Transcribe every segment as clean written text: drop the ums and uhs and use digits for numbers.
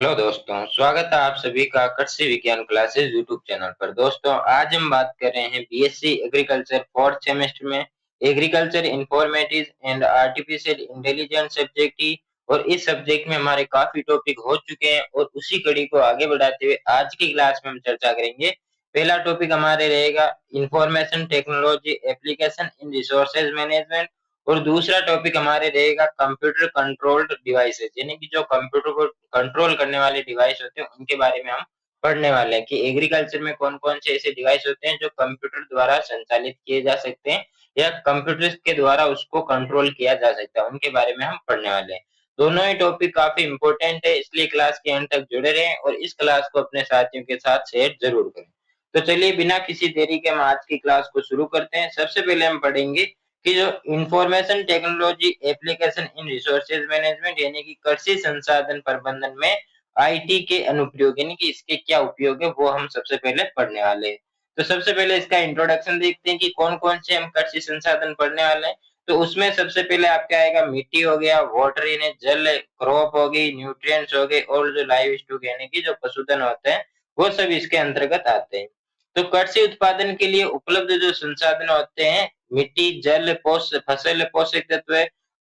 Hello दोस्तों, स्वागत है आप सभी का कृषि विज्ञान क्लासेस यूट्यूब चैनल पर। दोस्तों, आज हम बात कर रहे हैं बीएससी एग्रीकल्चर फोर्थ सेमेस्टर में agriculture informatics and artificial intelligence subject की। और इस सब्जेक्ट में हमारे काफी टॉपिक हो चुके हैं और उसी कड़ी को आगे बढ़ाते हुए आज की क्लास में हम चर्चा करेंगे। पहला टॉपिक हमारे रहेगा information technology application in resources management. और दूसरा टॉपिक हमारे रहेगा कंप्यूटर कंट्रोल्ड डिवाइसेस, यानी कि जो कंप्यूटर को कंट्रोल करने वाले डिवाइस होते हैं उनके बारे में हम पढ़ने वाले हैं कि एग्रीकल्चर में कौन कौन से ऐसे डिवाइस होते हैं जो कंप्यूटर द्वारा संचालित किए जा सकते हैं या कंप्यूटर के द्वारा उसको कंट्रोल किया जा सकता है, उनके बारे में हम पढ़ने वाले हैं। दोनों ही टॉपिक काफी इंपॉर्टेंट है, इसलिए क्लास के अंत तक जुड़े रहें और इस क्लास को अपने साथियों के साथ शेयर जरूर करें। तो चलिए बिना किसी देरी के हम आज की क्लास को शुरू करते हैं। सबसे पहले हम पढ़ेंगे कि जो information technology application in resources management, यानी कि कृषि संसाधन प्रबंधन में आईटी के अनुप्रयोग, यानी कि इसके क्या उपयोग है, वो हम सबसे पहले पढ़ने वाले हैं। तो सबसे पहले इसका इंट्रोडक्शन देखते हैं कि कौन कौन से हम कृषि संसाधन पढ़ने वाले हैं। तो उसमें सबसे पहले आपका आएगा मिट्टी हो गया, वाटर यानी जल, क्रॉप हो गई, न्यूट्रिएंट्स हो गए और जो लाइव स्टॉक यानी कि जो पशुधन होते हैं वो सब इसके अंतर्गत आते हैं। तो कृषि उत्पादन के लिए उपलब्ध जो संसाधन होते हैं, मिट्टी, जल, फसल, पोषक तत्व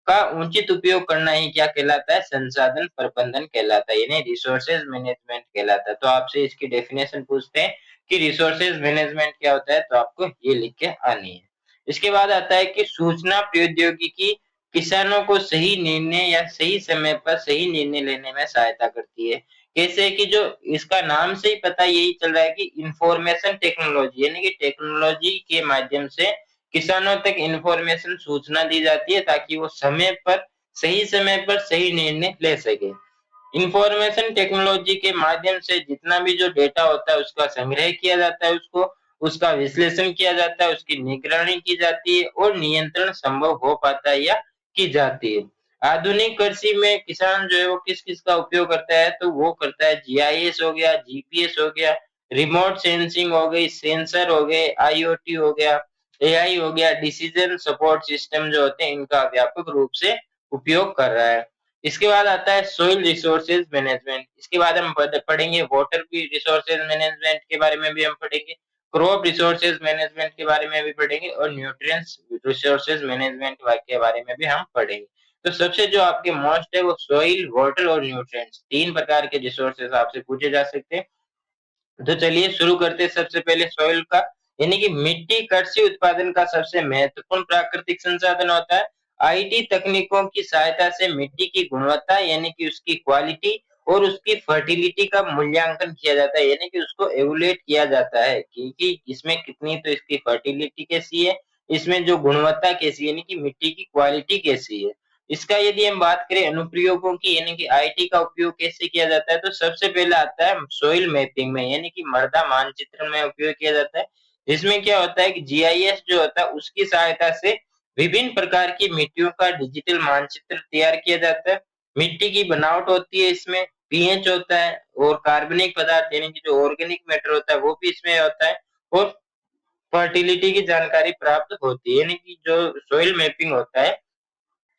का उचित उपयोग करना ही क्या कहलाता है? संसाधन प्रबंधन कहलाता है, यानी रिसोर्सेज मैनेजमेंट कहलाता है। तो आपसे इसकी डेफिनेशन पूछते हैं कि रिसोर्सेज मैनेजमेंट क्या होता है, तो आपको ये लिख के आनी है। इसके बाद आता है कि सूचना प्रौद्योगिकी किसानों को सही निर्णय या सही समय पर सही निर्णय लेने में सहायता करती है। कैसे कि जो इसका नाम से ही पता यही चल रहा है कि इंफॉर्मेशन टेक्नोलॉजी, यानी कि टेक्नोलॉजी के माध्यम से किसानों तक इंफॉर्मेशन सूचना दी जाती है ताकि वो समय पर सही निर्णय ले सके। इंफॉर्मेशन टेक्नोलॉजी के माध्यम से जितना भी जो डेटा होता है उसका संग्रह किया जाता है, उसको उसका विश्लेषण किया जाता है, उसकी निगरानी की जाती है और नियंत्रण संभव हो पाता है या की जाती है। आधुनिक कृषि में किसान जो है वो किस किस का उपयोग करता है, तो वो करता है जीआईएस हो गया, जीपीएस हो गया, रिमोट सेंसिंग हो गई, सेंसर हो गए, आईओटी हो गया, एआई हो गया, डिसीजन सपोर्ट सिस्टम जो होते हैं इनका व्यापक रूप से उपयोग कर रहा है। इसके बाद आता है सोइल रिसोर्सेज मैनेजमेंट। इसके बाद हम पढ़ेंगे वाटर की रिसोर्सेज मैनेजमेंट के बारे में भी हम पढ़ेंगे, क्रॉप रिसोर्सेज मैनेजमेंट के बारे में भी पढ़ेंगे और न्यूट्रिएंट्स रिसोर्सेज मैनेजमेंट के बारे में भी हम पढ़ेंगे। तो सबसे जो आपके मोस्ट है वो सोइल, वाटर और न्यूट्रिएंट्स, तीन प्रकार के रिसोर्सेज आपसे पूछे जा सकते हैं। तो चलिए शुरू करते हैं सबसे पहले सॉइल का, यानी कि मिट्टी कृषि उत्पादन का सबसे महत्वपूर्ण प्राकृतिक संसाधन होता है। आईटी तकनीकों की सहायता से मिट्टी की गुणवत्ता यानी कि उसकी क्वालिटी और उसकी फर्टिलिटी का मूल्यांकन किया जाता है, यानी कि उसको एवुलेट किया जाता है कि इसमें कितनी तो इसकी फर्टिलिटी कैसी है, इसमें जो गुणवत्ता कैसी है, यानी कि मिट्टी की क्वालिटी कैसी है। इसका यदि हम बात करें अनुप्रयोगों की, यानी कि आईटी का उपयोग कैसे किया जाता है, तो सबसे पहले आता है सोइल मैपिंग में, यानी कि मृदा मानचित्रण में उपयोग किया जाता है। इसमें क्या होता है कि जीआईएस जो होता है उसकी सहायता से विभिन्न प्रकार की मिट्टियों का डिजिटल मानचित्र तैयार किया जाता है। मिट्टी की बनावट होती है, इसमें पीएच होता है और कार्बनिक पदार्थ यानी कि जो ऑर्गेनिक मैटर होता है वो भी इसमें होता है और फर्टिलिटी की जानकारी प्राप्त होती है। यानी कि जो सोइल मैपिंग होता है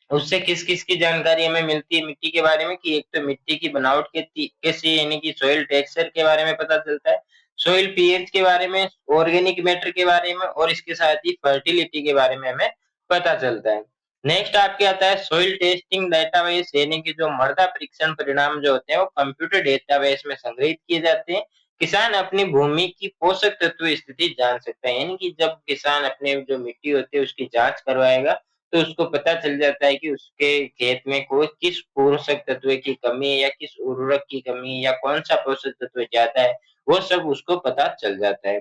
उससे किस-किस की जानकारी हमें मिलती है मिट्टी के बारे में, कि एक तो मिट्टी की बनावट कैसी है, यानी कि सॉइल टेक्सचर के बारे में पता चलता है, सॉइल पीएच के बारे में, ऑर्गेनिक मैटर के बारे में और इसके साथ ही फर्टिलिटी के बारे में हमें पता चलता है। नेक्स्ट आपके आता है सॉइल टेस्टिंग डेटाबेस, यानी कि जो मृदा परीक्षण परिणाम जो होते हैं वो कंप्यूटर डेटाबेस में संग्रहित किए जाते हैं। किसान अपनी भूमि की पोषक तत्व स्थिति जान सकता है, यानी कि जब किसान अपने जो मिट्टी होती है उसकी जांच करवाएगा तो उसको पता चल जाता है कि उसके खेत में कोई किस पोषक तत्व की कमी है या किस उर्वरक की कमी है या कौन सा पोषक तत्व ज्यादा है, वो सब उसको पता चल जाता है।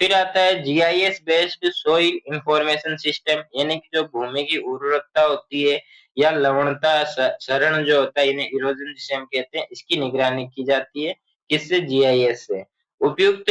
फिर आता है GIS based soil information system, यानी कि जो भूमि की उर्वरकता होती है या लवणता क्षरण जो होता है, यानी इरोजन जिसे हम कहते हैं, इसकी निगरानी की जाती है किससे? जीआईएस से। उपयुक्त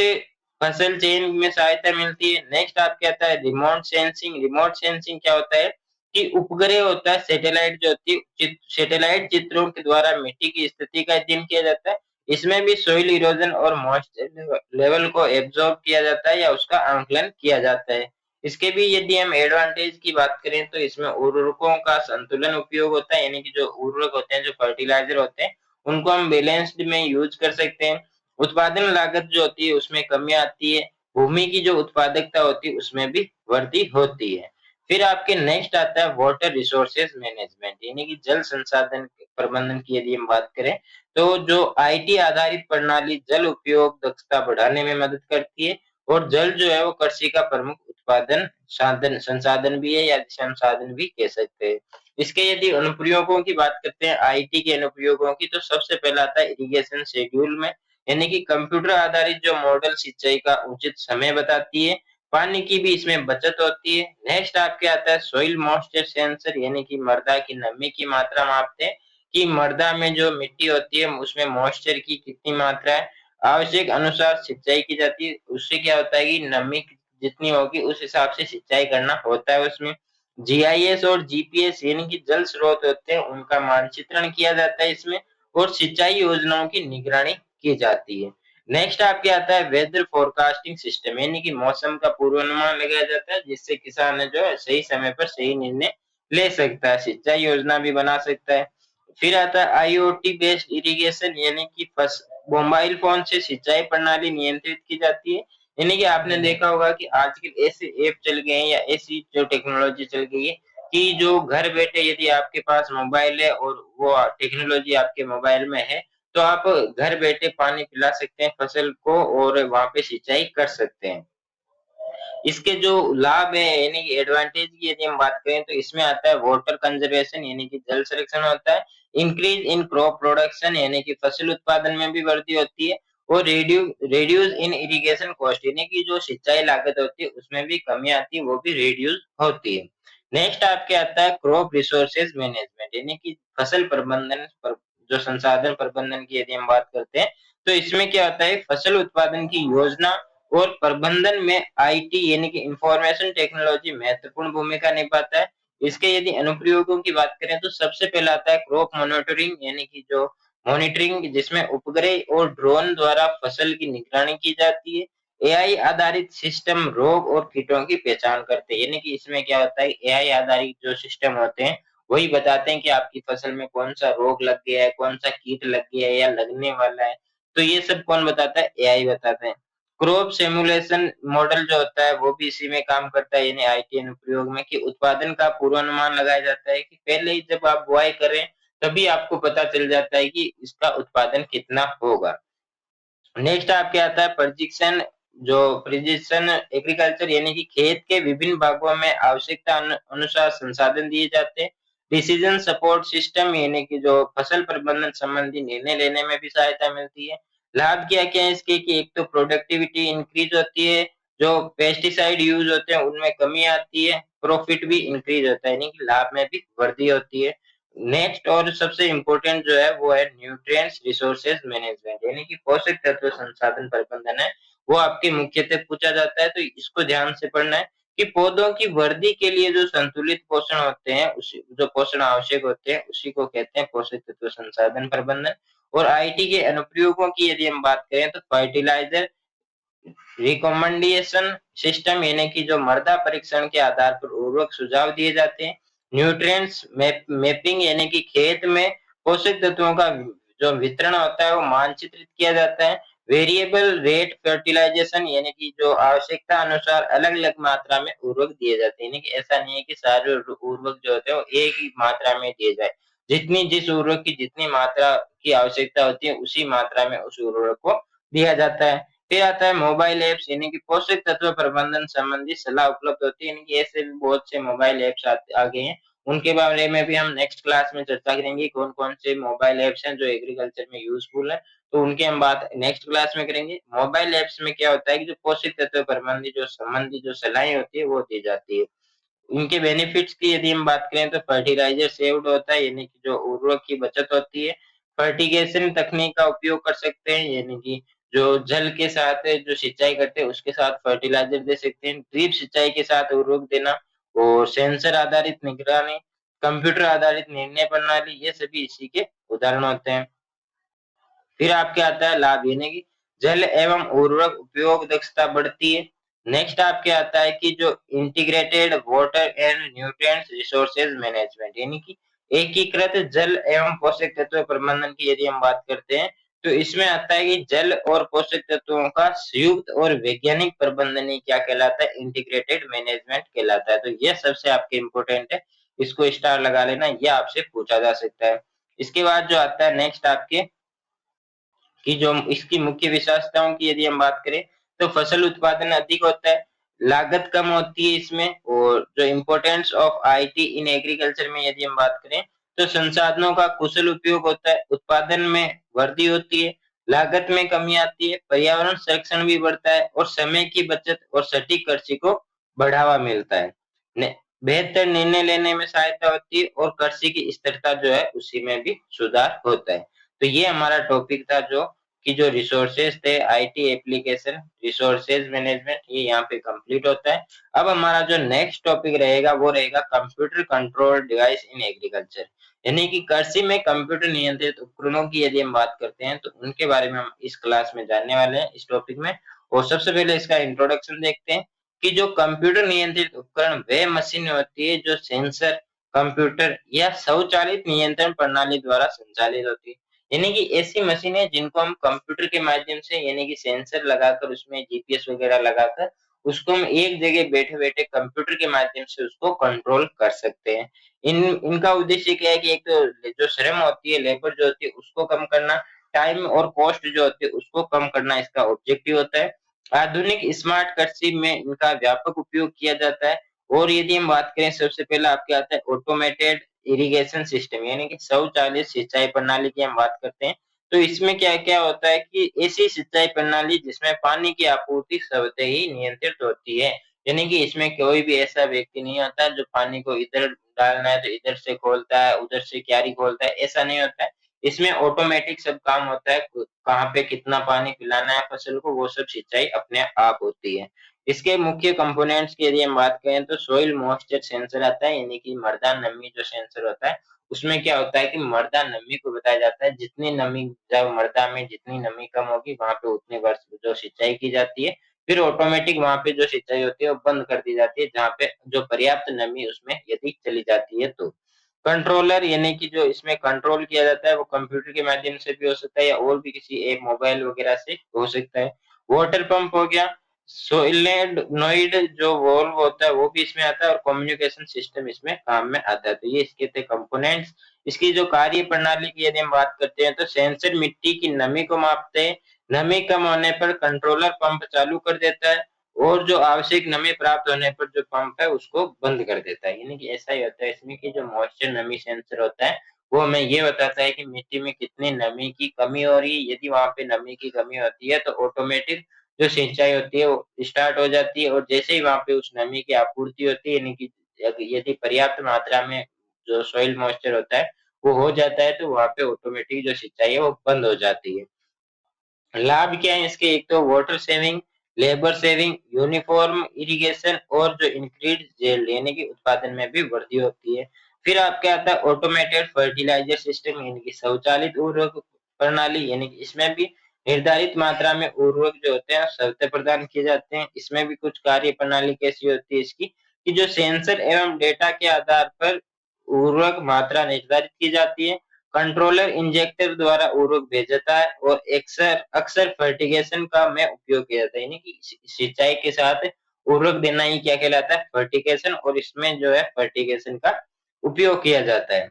फसल चयन में सहायता मिलती है। नेक्स्ट आपके आता है रिमोट सेंसिंग। रिमोट सेंसिंग क्या होता है कि उपग्रह होता है, सैटेलाइट जो होती है, सैटेलाइट चित्रों के द्वारा मिट्टी की स्थिति का अध्ययन किया जाता है। इसमें भी सोइल इरोजन और मॉइस्चर लेवल को एब्जॉर्ब किया जाता है या उसका आंकलन किया जाता है। इसके भी यदि हम एडवांटेज की बात करें तो इसमें उर्वरकों का संतुलन उपयोग होता है, यानी कि जो उर्वरक होते हैं, जो फर्टिलाइजर होते हैं, उनको हम बैलेंस्ड में यूज कर सकते हैं। उत्पादन लागत जो होती है उसमें कमी आती है, भूमि की जो उत्पादकता होती है उसमें भी वृद्धि होती है। फिर आपके नेक्स्ट आता है वाटर रिसोर्सेज मैनेजमेंट, यानी कि जल संसाधन प्रबंधन की यदि हम बात करें तो जो आईटी आधारित प्रणाली जल उपयोग दक्षता बढ़ाने में मदद करती है, और जल जो है वो कृषि का प्रमुख उत्पादन साधन संसाधन भी है या संसाधन भी कह सकते हैं। इसके यदि अनुप्रयोगों की बात करते हैं, आईटी के अनुप्रयोगों की, तो सबसे पहला आता है इरिगेशन शेड्यूल में, यानी कि कंप्यूटर आधारित जो मॉडल सिंचाई का उचित समय बताती है, पानी की भी इसमें बचत होती है। नेक्स्ट आपके आता है सोइल मॉइस्चर सेंसर, यानी कि मृदा की नमी की मात्रा मापते हैं कि मृदा में जो मिट्टी होती है उसमें मॉइस्चर की कितनी मात्रा है, आवश्यक अनुसार सिंचाई की जाती है। उससे क्या होता है कि नमी जितनी होगी उस हिसाब से सिंचाई करना होता है उसमें। जीआईएस और जीपीएस यानी कि जल स्रोत होते हैं उनका मानचित्रण किया जाता है इसमें, और सिंचाई योजनाओं की निगरानी की जाती है। नेक्स्ट आपके आता है वेदर फोरकास्टिंग सिस्टम, यानी कि मौसम का पूर्वानुमान लगाया जाता है जिससे किसान जो है सही समय पर सही निर्णय ले सकता है, सिंचाई योजना भी बना सकता है। फिर आता है आईओटी बेस्ड इरिगेशन, यानी कि मोबाइल फोन से सिंचाई प्रणाली नियंत्रित की जाती है। यानी कि आपने देखा होगा कि आजकल ऐसे ऐप चल गए हैं या ऐसी जो टेक्नोलॉजी चल गई है कि जो घर बैठे यदि आपके पास मोबाइल है और वो टेक्नोलॉजी आपके मोबाइल में है, तो आप घर बैठे पानी पिला सकते हैं फसल को और वहां पे सिंचाई कर सकते हैं। इसके जो लाभ है यानी कि एडवांटेज की यदि हम बात करें तो इसमें आता है वाटर कंजर्वेशन, यानी कि जल संरक्षण होता है, इंक्रीज इन क्रॉप प्रोडक्शन यानी कि फसल उत्पादन में भी वृद्धि होती है, और रिड्यूस इन इरिगेशन कॉस्ट यानी कि जो सिंचाई लागत होती है उसमें भी कमी आती है, वो भी रिड्यूस होती है। नेक्स्ट आपके आता है क्रॉप रिसोर्सेज मैनेजमेंट, यानी कि फसल प्रबंधन पर जो संसाधन प्रबंधन की यदि हम बात करते हैं तो इसमें क्या होता है फसल उत्पादन की योजना और प्रबंधन में आईटी यानी कि इंफॉर्मेशन टेक्नोलॉजी महत्वपूर्ण भूमिका निभाता है। इसके यदि अनुप्रयोगों की बात करें तो सबसे पहला आता है क्रॉप मॉनिटरिंग, यानी कि जो मॉनिटरिंग जिसमें उपग्रह और ड्रोन द्वारा फसल की निगरानी की जाती है। एआई आधारित सिस्टम रोग और कीटों की पहचान करते हैं, यानी कि इसमें क्या होता है एआई आधारित जो सिस्टम होते हैं वही बताते हैं कि आपकी फसल में कौन सा रोग लग गया है, कौन सा कीट लग गया है या लगने वाला है। तो ये सब कौन बताता है, एआई बताते हैं। क्रॉप सिमुलेशन मॉडल जो होता है वो भी इसी में काम करता है, यानी आईटी अनुप्रयोग में, कि उत्पादन का पूर्वानुमान लगाया जाता है कि पहले ही जब आप बुआई करें तभी आपको पता चल जाता है कि इसका उत्पादन कितना होगा। नेक्स्ट आपके आता है प्रशिक्षण, जो प्रिसिशन एग्रीकल्चर, यानी कि खेत के विभिन्न भागों में आवश्यकता अनुसार संसाधन दिए जाते हैं। डिसीजन सपोर्ट सिस्टम, यानी कि जो फसल प्रबंधन संबंधी निर्णय लेने में भी सहायता मिलती है। लाभ क्या-क्या है इसके, कि एक तो प्रोडक्टिविटी इंक्रीज होती है, जो पेस्टिसाइड यूज होते हैं उनमें कमी आती है, प्रॉफिट भी इंक्रीज होता है, यानी कि लाभ में भी वृद्धि होती है। नेक्स्ट और सबसे इम्पोर्टेंट जो है वो है न्यूट्रिएंट्स रिसोर्सेज मैनेजमेंट, यानी कि पोषक तत्व संसाधन प्रबंधन है, वो आपके मुख्यतः पूछा जाता है, तो इसको ध्यान से पढ़ना है कि पौधों की वृद्धि के लिए जो संतुलित पोषण होते हैं, उसी जो पोषण आवश्यक होते हैं उसी को कहते हैं पोषक तत्व संसाधन प्रबंधन। और आईटी के अनुप्रयोगों की यदि हम बात करें तो फर्टिलाइजर रिकमेंडेशन सिस्टम, यानी कि जो मृदा परीक्षण के आधार पर उर्वरक सुझाव दिए जाते हैं। न्यूट्रिएंट्स मैपिंग, यानी कि खेत में पोषक तत्वों का जो वितरण होता है वो मानचित्रित किया जाता है। वेरिएबल रेट फर्टिलाइजेशन, यानी कि जो आवश्यकता अनुसार अलग-अलग मात्रा में उर्वरक दिए जाते हैं, यानी कि ऐसा नहीं है कि सारे उर्वरक जो होते हैं वो एक ही मात्रा में दिए जाए। जितनी जिस उर्वरक की जितनी मात्रा की आवश्यकता होती है उसी मात्रा में उस उर्वरक को दिया जाता है। फिर आता है मोबाइल ऐप्स, यानी कि पोषक तत्व प्रबंधन संबंधी सलाह उपलब्ध होती है, यानी कि ऐसे भी बहुत से मोबाइल ऐप्स आ गए हैं। उनके बारे में भी हम नेक्स्ट क्लास में चर्चा करेंगे, कौन-कौन से मोबाइल ऐप्स हैं जो एग्रीकल्चर में यूज़फुल है, तो उनकी हम बात नेक्स्ट क्लास में करेंगे। मोबाइल ऐप्स में क्या होता है कि जो पोषक तत्व संबंधी जो सलाहें होती है वो दी जाती है। इनके बेनिफिट्स की यदि हम बात करें तो फर्टिलाइजर सेव्ड होता है, यानी कि जो उर्वरक की बचत होती है। फर्टिगेशन तकनीक का उपयोग कर सकते हैं, यानी कि जो जल के साथ जो सिंचाई करते हैं उसके साथ फर्टिलाइजर दे सकते हैं। ड्रिप सिंचाई के साथ उर्वरक देना, और सेंसर आधारित निगरानी, कंप्यूटर आधारित निर्णय प्रणाली, ये सभी इसी के उदाहरण होते हैं। फिर आपके आता है लाभ, यानी कि जल एवं उर्वरक उपयोग दक्षता बढ़ती है। नेक्स्ट आपके आता है कि जो integrated water and nutrients resources management, यानी कि एकीकृत जल एवं पोषक तत्व प्रबंधन की यदि हम बात करते हैं, तो इसमें आता है कि जल और पोषक तत्वों का संयुक्त और वैज्ञानिक प्रबंधन ही क्या कहलाता है, इंटीग्रेटेड मैनेजमेंट कहलाता है। तो यह सबसे आपके इम्पोर्टेंट है, इसको स्टार लगा लेना, यह आपसे पूछा जा सकता है। इसके बाद जो आता है नेक्स्ट आपके कि जो इसकी मुख्य विशेषताओं की यदि हम बात करें, तो फसल उत्पादन अधिक होता है, लागत कम होती है इसमें, और जो importance of IT in agriculture में यदि हम बात करें, तो संसाधनों का कुशल उपयोग होता है, उत्पादन में वृद्धि होती है, लागत में कमी आती है, पर्यावरण संरक्षण भी बढ़ता है और समय की बचत और सटीक कृषि को बढ़ावा मिलता है। बेहतर निर्णय लेने में सहायता होती है और कृषि की स्थिरता जो है उसी में भी सुधार होता है। तो ये हमारा टॉपिक था जो कि जो रिसोर्सेज थे, आईटी एप्लीकेशन रिसोर्सेज मैनेजमेंट, ये यहाँ पे कंप्लीट होता है। अब हमारा जो नेक्स्ट टॉपिक रहेगा वो रहेगा computer control device in agriculture, यानी कि कृषि में कंप्यूटर नियंत्रित उपकरणों की यदि हम बात करते हैं तो उनके बारे में हम इस क्लास में जानने वाले हैं, इस टॉपिक में। और सबसे पहले इसका इंट्रोडक्शन देखते हैं कि जो कंप्यूटर नियंत्रित उपकरण वे मशीन होती है जो सेंसर, कंप्यूटर या स्वचालित नियंत्रण प्रणाली द्वारा संचालित होती है। यानी कि ऐसी मशीनें जिनको हम कंप्यूटर के माध्यम से, यानी कि सेंसर लगाकर उसमें जीपीएस वगैरह लगाकर उसको हम एक जगह बैठे-बैठे कंप्यूटर के माध्यम से उसको कंट्रोल कर सकते हैं। इनका उद्देश्य क्या है कि एक तो जो श्रम होती है, लेबर जो होती है उसको कम करना, टाइम और कॉस्ट जो होती है उसको कम करना इसका ऑब्जेक्टिव होता है। आधुनिक स्मार्ट कृषि में इनका व्यापक उपयोग किया जाता है। और यदि हम बात करें सबसे पहला आपके आता है ऑटोमेटेड इरिगेशन सिस्टम, यानी कि स्वचालित सिंचाई प्रणाली की हम बात करते हैं, तो इसमें क्या-क्या होता है कि ऐसी सिंचाई प्रणाली जिसमें पानी की आपूर्ति स्वतः ही नियंत्रित होती है। यानी कि इसमें कोई भी ऐसा व्यक्ति नहीं होता जो पानी को इधर डालना है तो इधर से खोलता है, उधर से क्यारी खोलता है, ऐसा नहीं होता है। इसमें ऑटोमेटिक सब काम होता है, कहाँ पे कितना पानी पिलाना है फसल को, वो सब सिंचाई अपने आप होती है। इसके मुख्य कंपोनेंट्स की यदि हम बात करें तो सॉइल मॉइस्चर सेंसर आता है, यानी कि मृदा नमी जो सेंसर होता है, उसमें क्या होता है कि मृदा नमी को बताया जाता है, जितनी नमी जब मृदा में जितनी नमी कम होगी वहाँ पे उतने वर्ष जो सिंचाई की जाती है। फिर ऑटोमेटिक वहाँ पे जो सिंचाई होती है वो बंद कर दी जाती है, जहाँ पे जो पर्याप्त नमी उसमें यदि चली जाती है तो। कंट्रोलर यानी कि जो इसमें कंट्रोल किया जाता है वो कंप्यूटर के माध्यम से भी हो सकता है या और भी किसी एक मोबाइल वगैरह से हो सकता है। वाटर पंप हो गया, सोलेनोइड जो वॉल्व होता है वो भी इसमें आता है और कम्युनिकेशन सिस्टम इसमें काम में आता है। तो ये इसके थे कंपोनेंट्स। इसकी जो कार्य प्रणाली की यदि हम बात करते हैं तो सेंसर मिट्टी की नमी को मापते हैं, नमी कम होने पर कंट्रोलर पंप चालू कर देता है और जो आवश्यक नमी प्राप्त होने पर जो पंप है उसको बंद कर देता है। यानी कि ऐसा ही होता है इसमें कि जो मॉइस्चर नमी सेंसर होता है वो हमें ये बताता है कि मिट्टी में कितनी नमी की कमी हो रही है। यदि वहाँ पे नमी की कमी होती है तो ऑटोमेटिक जो सिंचाई होती है वो स्टार्ट हो जाती है और जैसे ही वहाँ पे उस नमी की आपूर्ति होती है, यानी कि यदि पर्याप्त मात्रा में जो सॉइल मॉइस्चर होता है वो हो जाता है तो वहाँ पे ऑटोमेटिक जो सिंचाई है वो बंद हो जाती है। लाभ क्या है इसके, एक तो water saving, labour saving, uniform irrigation और जो इंक्रीज येल्ड यानी कि उत्पादन में भी वृद्धि होती है। फिर आपके आता है ऑटोमेटेड फर्टिलाइजर सिस्टम, यानी कि स्वचालित उर्वरक प्रणाली, यानी कि इसमें भी निर्धारित मात्रा में उर्वरक जो होते हैं स्वतः प्रदान किए जाते हैं। इसमें भी कुछ कार्य प्रणाली कैसी होती है इसकी कि जो सेंसर एवं डेटा के आधार पर उर्वरक मात्रा निर्धारित की जाती है। कंट्रोलर इंजेक्टर द्वारा उर्वरक भेजता है और अक्सर अक्सर फर्टिगेशन का में उपयोग किया जाता है, यानी कि सिंचाई के साथ उर्वरक देना ही क्या कहलाता है, फर्टिगेशन, और इसमें जो है फर्टिगेशन का उपयोग किया जाता है।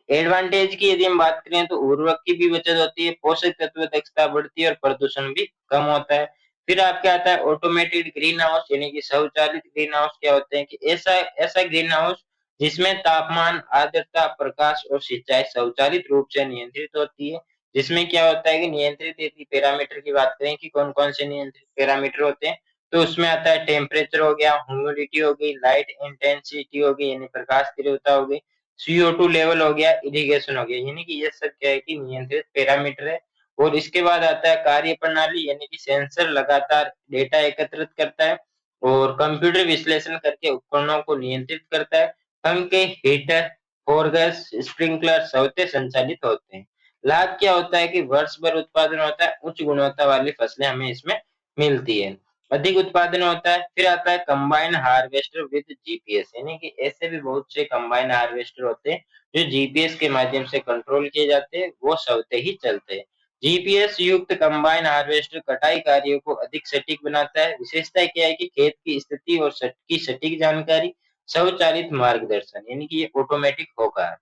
एडवांटेज की यदि हम बात करें तो उर्वरक की भी बचत होती है, पोषक तत्व दक्षता बढ़ती है और प्रदूषण भी कम होता है। फिर आपके आता है ऑटोमेटेड ग्रीन हाउस, यानी कि स्वचालित ग्रीन हाउस क्या होते हैं कि ऐसा ऐसा ग्रीन हाउस जिसमें तापमान, आर्द्रता, प्रकाश और सिंचाई स्वचालित रूप से नियंत्रित होती है। जिसमें क्या होता है कि नियंत्रित यदि पैरामीटर की बात करें कि कौन-कौन से नियंत्रित पैरामीटर होते हैं, तो उसमें आता है टेम्परेचर हो गया, ह्यूमिडिटी हो गई, लाइट इंटेंसिटी हो गई यानी प्रकाश तीव्रता हो गई, CO2 लेवल हो गया, इरिगेशन हो गया, यानी कि ये सब क्या है कि नियंत्रित पैरामीटर है। और इसके बाद आता है कार्य प्रणाली, यानी कि सेंसर लगातार डेटा एकत्रित करता है और कंप्यूटर विश्लेषण करके उपकरणों को नियंत्रित करता है। पंखे, हीटर, फोरगस, स्प्रिंकलर स्वतः संचालित होते हैं। लाभ क्या होता है कि वर्ष भर उत्पादन होता है, उच्च गुणवत्ता वाली फसलें हमें इसमें मिलती है। अधिक उत्पादन होता है। फिर आता है कंबाइन हार्वेस्टर विद जीपीएस, यानी कि ऐसे भी बहुत से कंबाइन हार्वेस्टर होते हैं जो जीपीएस के माध्यम से कंट्रोल किए जाते हैं, वो स्वतः ही चलते हैं। जीपीएस युक्त कंबाइन हार्वेस्टर कटाई कार्यों को अधिक सटीक बनाता है। विशेषता क्या है कि खेत की स्थिति और की सटीक जानकारी, स्वचालित मार्गदर्शन, यानी कि ये ऑटोमेटिक होगा।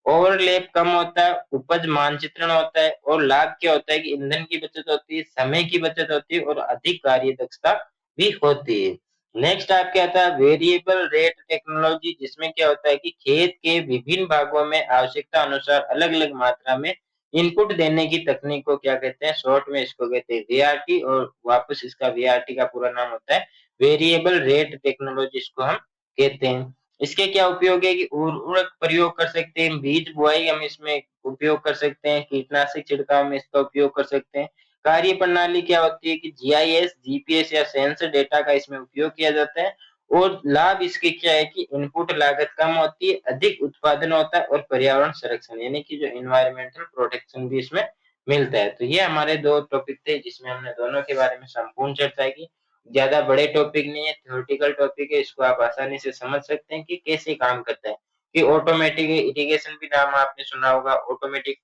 ओवरलैप कम होता है, उपज मानचित्रण होता है, और लाभ क्या होता है कि ईंधन की बचत होती है, समय की बचत होती है और अधिक कार्य दक्षता भी होती है। नेक्स्ट आपके आता है वेरिएबल रेट टेक्नोलॉजी, जिसमें क्या होता है कि खेत के विभिन्न भागों में आवश्यकता अनुसार अलग-अलग मात्रा में इनपुट देने की तकनीक को क्या कहते हैं, शॉर्ट में इसको कहते हैं वीआरटी, और वापस इसका वीआरटी का पूरा नाम होता है वेरिएबल रेट टेक्नोलॉजी, इसको हम कहते हैं। इसके क्या उपयोग है कि उर्वरक प्रयोग कर सकते हैं, बीज बुआई हम इसमें उपयोग कर सकते हैं, कीटनाशक छिड़काव में इसका उपयोग कर सकते हैं। कार्य प्रणाली क्या होती है कि जीआईएस, जीपीएस या सेंसर डेटा का इसमें उपयोग किया जाता है, और लाभ इसके क्या है कि इनपुट लागत कम होती है, अधिक उत्पादन होता है और पर्यावरण संरक्षण, यानी कि जो एनवायरमेंटल प्रोटेक्शन भी इसमें मिलता है। तो ये हमारे 2 टॉपिक थे जिसमें हमने दोनों के बारे में संपूर्ण चर्चा की। ज़्यादा बड़े टॉपिक नहीं है, थ्योरेटिकल टॉपिक है, इसको आप आसानी से समझ सकते हैं कि कैसे काम करता है। कि ऑटोमेटिक इरिगेशन भी नाम आपने सुना होगा, ऑटोमेटिक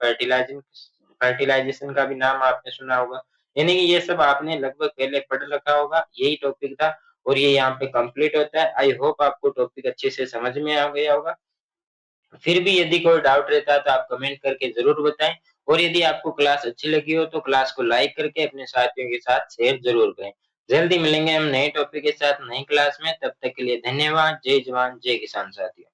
फर्टिलाइजेशन का भी नाम आपने सुना होगा। यानी कि ये सब आपने लगभग पहले पढ़ रखा होगा, यही टॉपिक था और ये यहाँ पे कंप्लीट होता है। आई होप आपको टॉपिक अच्छे से समझ में आ गया होगा। फिर भी यदि कोई डाउट रहता है तो आप कमेंट करके ज़रूर बताएँ, और यदि आपको क्लास अच्छी लगी हो तो क्लास को लाइक करके अपने साथियों के साथ शेयर ज़रूर करें। जल्दी मिलेंगे हम नए टॉपिक के साथ नई क्लास में, तब तक के लिए धन्यवाद। जय जवान, जय किसान साथियों।